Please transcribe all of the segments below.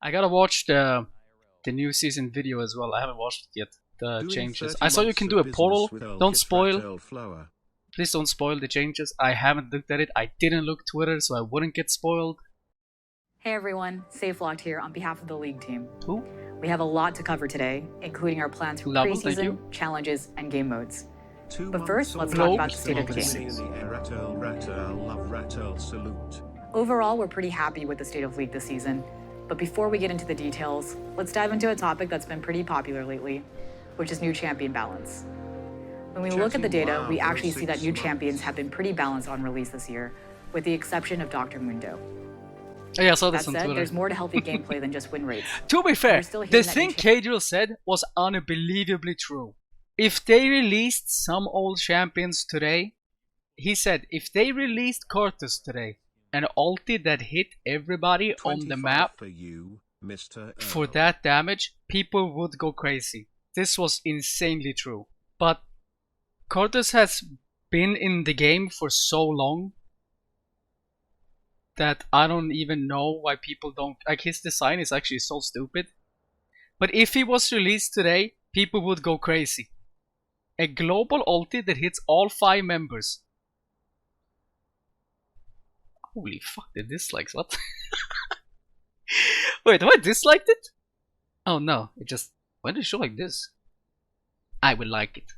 I gotta watch the new season video as well. I haven't watched it yet. The changes. I saw you can do a portal. Don't spoil. Please don't spoil the changes. I haven't looked at it. I didn't look Twitter, so I wouldn't get spoiled. Hey everyone, SafeLocked here on behalf of the league team. Who? We have a lot to cover today, including our plans for preseason, challenges, and game modes. But first, let's talk about the state of the game. Overall, we're pretty happy with the state of league this season. But before we get into the details, let's dive into a topic that's been pretty popular lately, which is new champion balance. When we look at the data, we actually see that new champions have been pretty balanced on release this year, with the exception of Dr. Mundo. Oh, yeah, I saw this on That said, Twitter. there's more to healthy gameplay than just win rates. To be fair, the thing Cadriel said was unbelievably true. If they released some old champions today, he said if they released Cortus today, an ulti that hit everybody on the map for you, Mr. for that damage, people would go crazy. This was insanely true. But Cortus has been in the game for so long that I don't even know why people don't... Like, his design is actually so stupid. But if he was released today, people would go crazy. A global ulti that hits all 5 members. Holy fuck, the dislikes, what? Wait, have I disliked it? Oh no, it just... Why did it show like this? I would like it.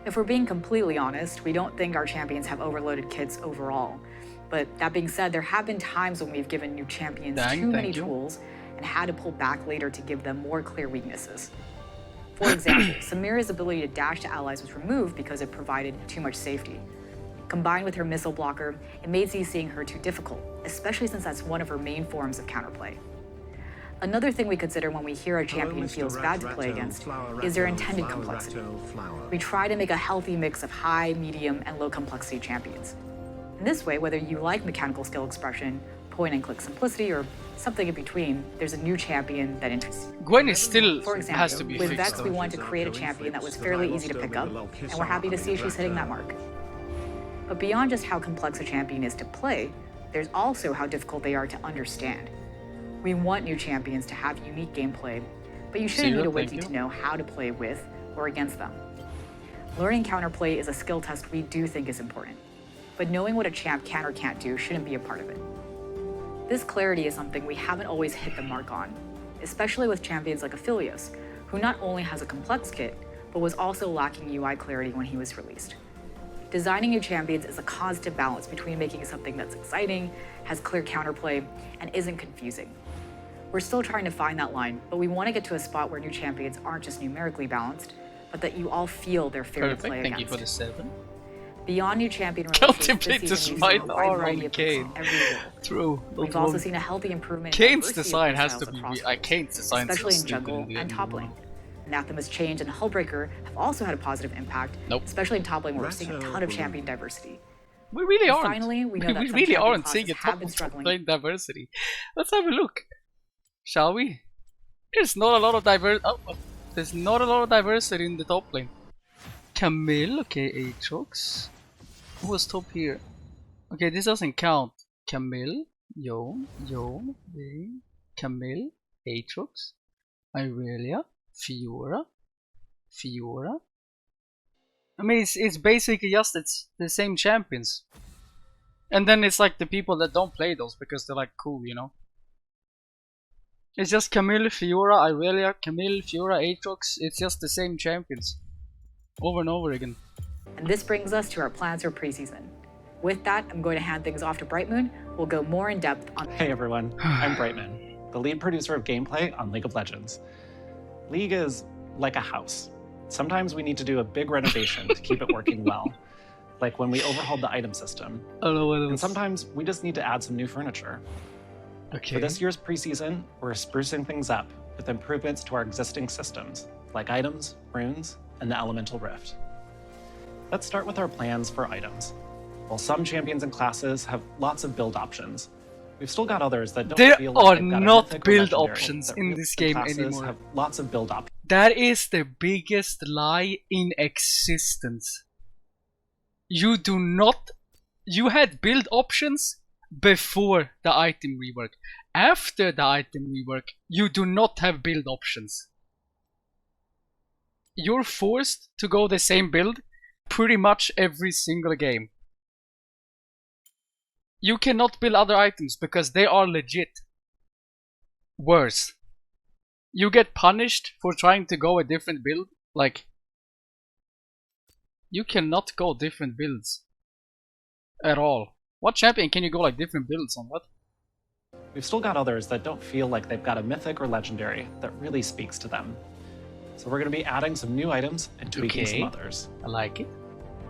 If we're being completely honest, we don't think our champions have overloaded kits overall. But that being said, there have been times when we've given new champions too many tools and had to pull back later to give them more clear weaknesses. For example, Samira's ability to dash to allies was removed because it provided too much safety. Combined with her missile blocker, it made CCing her too difficult, especially since that's one of her main forms of counterplay. Another thing we consider when we hear a champion feels bad to play against is their intended complexity. We try to make a healthy mix of high, medium, and low complexity champions. In this way, whether you like mechanical skill expression, point and click simplicity, or something in between, there's a new champion that interests you. Gwen is still For example, has to be with fixed, Vex, we wanted to create a champion that was fairly easy to pick up, and we're happy to see she's hitting that mark. But beyond just how complex a champion is to play, there's also how difficult they are to understand. We want new champions to have unique gameplay, but you shouldn't need a wiki to know how to play with or against them. Learning counterplay is a skill test we do think is important, but knowing what a champ can or can't do shouldn't be a part of it. This clarity is something we haven't always hit the mark on, especially with champions like Aphelios, who not only has a complex kit, but was also lacking UI clarity when he was released. Designing new champions is a constant balance between making something that's exciting, has clear counterplay, and isn't confusing. We're still trying to find that line, but we want to get to a spot where new champions aren't just numerically balanced, but that you all feel they're fair to play against. Thank you for the 7. Beyond new champion releases, Contemplate this to season smite we've the seen a wide R variety on of picks Kane. on every role. True. We've also seen a healthy improvement in Kane's diversity of design has to playstyles be... across Kane's design especially so in jungle stupid and top lane. Anathema's change and Hullbreaker have also had a positive impact, especially in top lane where we're seeing a ton of champion diversity. We really aren't. Finally, we know that we some really champion aren't seeing a classes top have been lane diversity. Let's have a look, shall we? There's not a lot of there's not a lot of diversity in the top lane. Camille, okay, Aatrox. Who was top here? Okay, this doesn't count. Camille, Yone, Vayne, Camille, Aatrox, Irelia, Fiora. I mean, it's basically just the same champions. And then it's like the people that don't play those because they're like cool, you know. It's just Camille, Fiora, Irelia, Camille, Fiora, Aatrox. It's just the same champions. Over and over again. And this brings us to our plans for preseason. With that, I'm going to hand things off to Brightmoon. We'll go more in depth on... Hey everyone, I'm Brightmoon, the lead producer of gameplay on League of Legends. League is like a house. Sometimes we need to do a big renovation to keep it working well, like when we overhauled the item system. And sometimes we just need to add some new furniture. For this year's preseason, we're sprucing things up with improvements to our existing systems, like items, runes, and the Elemental Rift. Let's start with our plans for items. While some champions and classes have lots of build options, we've still got others that don't feel like they've got a mythic or build legendary options that in really this game classes anymore. Have lots of build options. That is the biggest lie in existence. You do not... You had build options before the item rework. after the item rework, you do not have build options. You're forced to go the same build pretty much every single game. You cannot build other items because they are legit. Worse, you get punished for trying to go a different build. Like, you cannot go different builds at all. What champion can you go like different builds on? What? We've still got others that don't feel like they've got a mythic or legendary that really speaks to them. So we're going to be adding some new items and tweaking some others. I like it.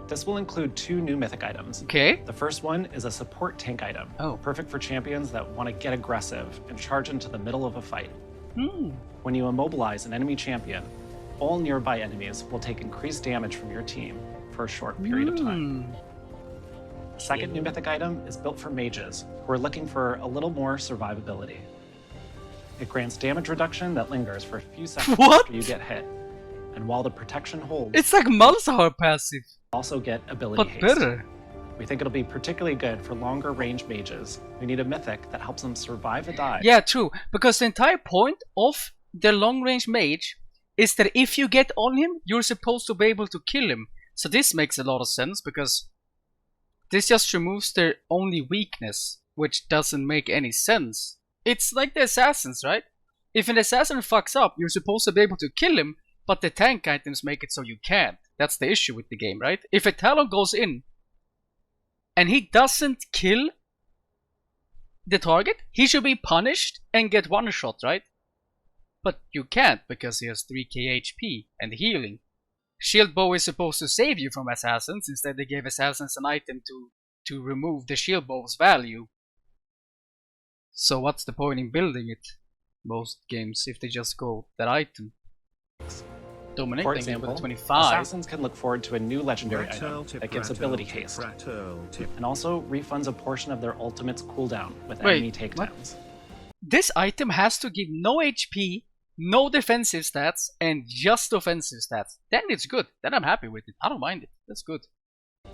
This will include 2 new mythic items. Okay. The first one is a support tank item. Oh. Perfect for champions that want to get aggressive and charge into the middle of a fight. Hmm. When you immobilize an enemy champion, all nearby enemies will take increased damage from your team for a short period of time. The second new mythic item is built for mages who are looking for a little more survivability. It grants damage reduction that lingers for a few seconds after you get hit. And while the protection holds, It's like Malzahar passive, also get ability but haste. better. We think it'll be particularly good for longer range mages who need a mythic that helps them survive a dive. Yeah, true. Because the entire point of the long range mage is that if you get on him, you're supposed to be able to kill him. So this makes a lot of sense because this just removes their only weakness, which doesn't make any sense. It's like the assassins, right? If an assassin fucks up, you're supposed to be able to kill him, but the tank items make it so you can't. That's the issue with the game, right? If a Talon goes in and he doesn't kill the target, he should be punished and get one shot, right? But you can't because he has 3k HP and healing. Shield bow is supposed to save you from assassins. Instead they gave assassins an item to remove the shield bow's value. So what's the point in building it? Most games, if they just go that item. Dominic, For thank you example, for the 25. assassins can look forward to a new legendary item that gives ability haste, and also refunds a portion of their ultimate's cooldown with enemy takedowns. This item has to give no HP, no defensive stats, and just offensive stats. Then it's good. Then I'm happy with it. I don't mind it. That's good.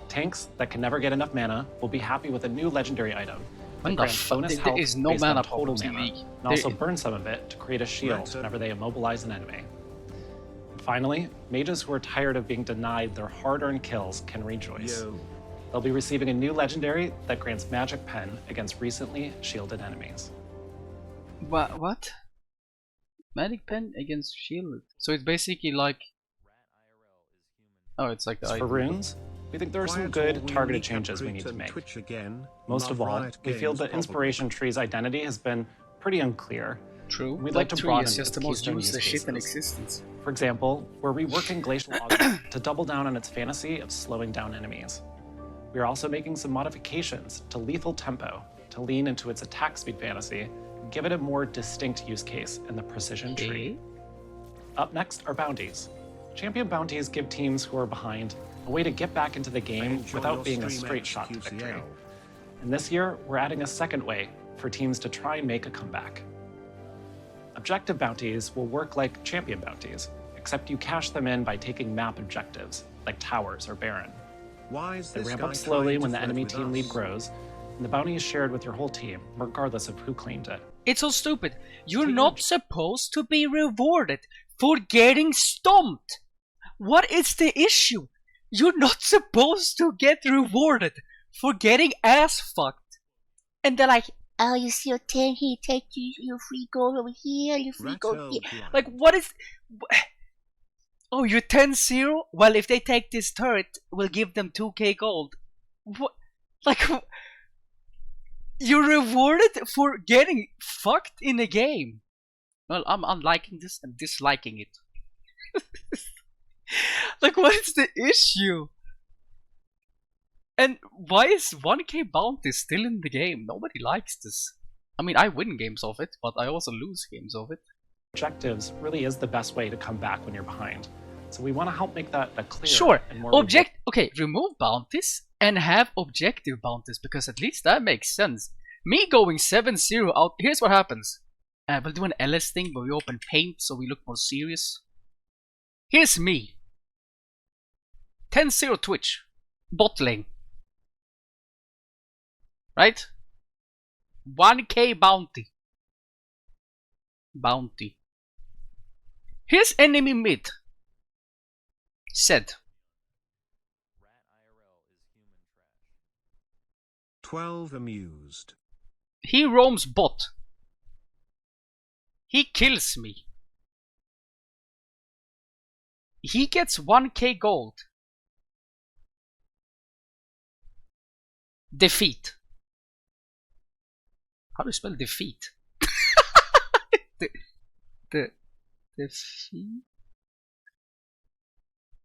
Tanks that can never get enough mana will be happy with a new legendary item. When the fuck? There is no mana problems in League. And also burn some of it to create a shield whenever they immobilize an enemy. And finally, mages who are tired of being denied their hard-earned kills can rejoice. They'll be receiving a new legendary that grants magic pen against recently shielded enemies. What? Magic pen against shielded. So it's basically like... Oh, it's like the As for runes, we think there are some good targeted changes we need to make. Most of all, we feel that Inspiration Tree's identity has been pretty unclear. True. We'd like to broaden is just the its most keystone useless use shit in cases. existence. For example, we're reworking Glacial Augury to double down on its fantasy of slowing down enemies. We are also making some modifications to Lethal Tempo to lean into its attack speed fantasy and give it a more distinct use case in the Precision tree. Up next are bounties. Champion bounties give teams who are behind a way to get back into the game without being a straight shot to victory. And this year, we're adding a second way for teams to try and make a comeback. Objective bounties will work like champion bounties, except you cash them in by taking map objectives, like towers or Baron. They ramp up slowly when the enemy team lead grows, and the bounty is shared with your whole team, regardless of who claimed it. It's so stupid. You're not supposed to be rewarded for getting stomped. What is the issue? You're not supposed to get rewarded for getting ass fucked. And they're like, oh, you see your 10 here, take your free gold over here, your free gold here. Like, what is... Oh, you're 10-0? Well, if they take this turret, we'll give them 2k gold. What? Like... You're rewarded for getting fucked in a game. Well, I'm unliking this and disliking it. Like, what is the issue? And why is 1k bounty still in the game? Nobody likes this. I mean, I win games of it, but I also lose games of it. Objectives really is the best way to come back when you're behind. So we want to help make that a clear and more Okay, remove bounties and have objective bounties, because at least that makes sense. Me going 7-0 out, here's what happens. We'll do an LS thing where we open paint so we look more serious. Here's me. 10-0 Twitch. Bot lane. Right? 1k bounty. Bounty. His enemy mid said 12 amused. he roams bot. He kills me. He gets 1k gold. Defeat. How do you spell defeat? Defeat?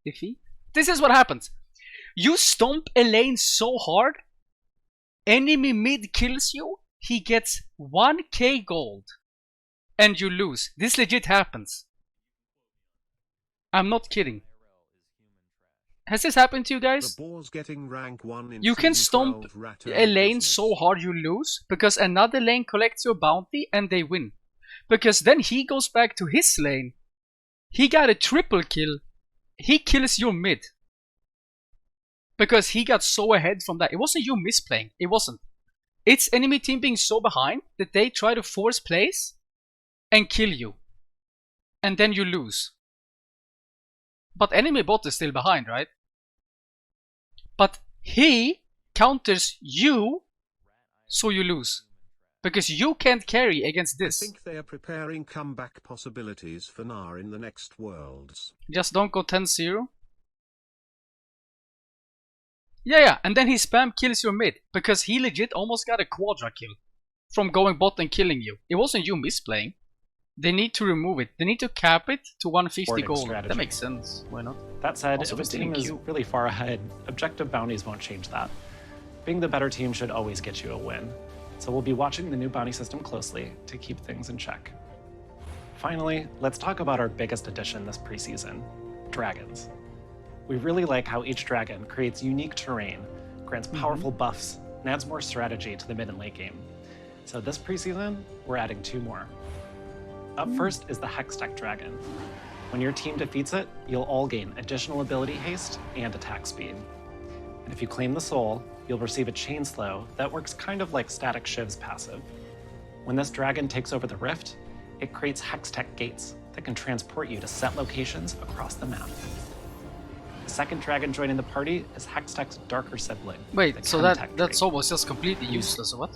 Defeat? This is what happens. You stomp a lane so hard, enemy mid kills you, he gets 1k gold. And you lose. This legit happens. I'm not kidding. Has this happened to you guys? The boar's getting rank 1 in You can stomp a lane so hard you lose because another lane collects your bounty and they win. Because then he goes back to his lane. He got a triple kill. He kills your mid. Because he got so ahead from that. It wasn't you misplaying. It wasn't. It's enemy team being so behind that they try to force plays and kill you. And then you lose. But enemy bot is still behind, right? But he counters you, so you lose. Because you can't carry against this. I think they are preparing comeback possibilities for Nar in the next worlds. Just don't go 10-0. Yeah, and then he spam kills your mid. Because he legit almost got a quadra kill from going bot and killing you. It wasn't you misplaying. They need to remove it. They need to cap it to 150 gold. Strategy. That makes sense. Why not? That said, Also, if a it's team is cute. really far ahead, objective bounties won't change that. Being the better team should always get you a win. So we'll be watching the new bounty system closely to keep things in check. Finally, let's talk about our biggest addition this preseason, dragons. We really like how each dragon creates unique terrain, grants powerful buffs, and adds more strategy to the mid and late game. So this preseason, we're adding 2 more. Up first is the Hextech Dragon. When your team defeats it, you'll all gain additional ability haste and attack speed. And if you claim the soul, you'll receive a chain slow that works kind of like Static Shiv's passive. When this dragon takes over the rift, it creates Hextech gates that can transport you to set locations across the map. The second dragon joining the party is Hextech's darker sibling. Wait, the so Chemtech that trait. soul was just completely useless, or what?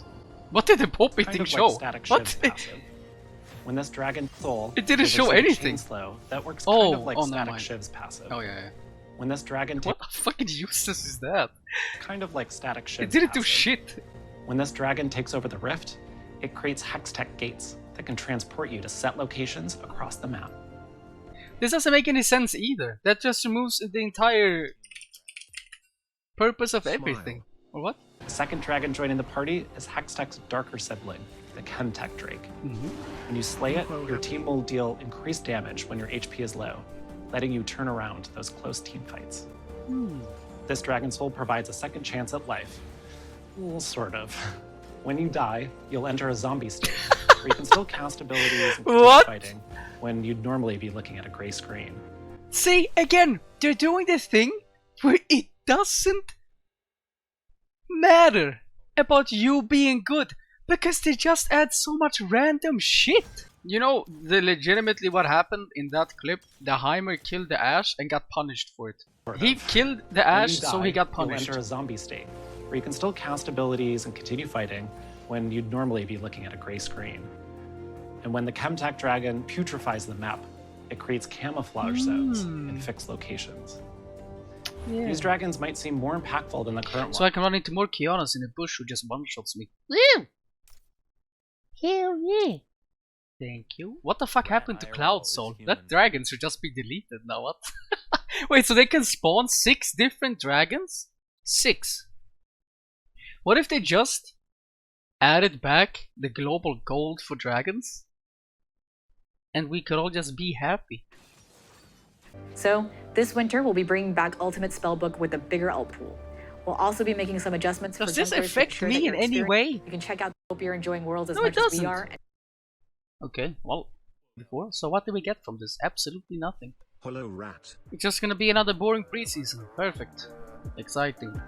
What did the poppy Kind thing of show? like Static What? Shiv's passive. When this dragon soul, It didn't you'll show receive a anything. chain slow that works Oh, kind of like oh, never Static mind. Shiv's passive. Oh yeah. When this dragon What fucking useless is that? kind of like Static It Shiv's didn't do passive. shit. When this dragon takes over the rift, it creates Hextech gates that can transport you to set locations across the map. This doesn't make any sense either. That just removes the entire purpose of Smile. everything. Or what? The second dragon joining the party is Hextech's darker sibling, the Chemtech Drake. When you slay it, your team will deal increased damage when your HP is low, letting you turn around those close team fights. This dragon soul provides a second chance at life. Well, sort of. When you die, you'll enter a zombie state, where you can still cast abilities and continue What? fighting when you'd normally be looking at a gray screen. See, again, they're doing this thing where it doesn't matter about you being good because they just add so much random shit. You know, legitimately what happened in that clip, the Heimer killed the Ash and got punished for it. He killed the When Ash, you so die, he got you'll punished. enter a zombie state, where you can still cast abilities and continue fighting when you'd normally be looking at a gray screen. And when the Chemtech Dragon putrefies the map, it creates camouflage zones in fixed locations. Yeah. These dragons might seem more impactful than the current So I one. can run into more Kianas in the bush who just one-shots me. Woo! Hell yeah! Thank you. What the fuck happened to IRL Cloud is Soul? human. That dragon should just be deleted now, what? Wait, so they can spawn 6 different dragons? 6. What if they just added back the global gold for dragons? And we could all just be happy. So, this winter, we'll be bringing back Ultimate Spellbook with a bigger alt pool. We'll also be making some adjustments Does for this junglers to affect ensure me that in your any experience- way? You can check out Hope you're enjoying Worlds as No, it much as we doesn't. are. Okay, well, before. So what do we get from this? Absolutely nothing. Hello, rat. It's just gonna be another boring preseason. Perfect. Exciting.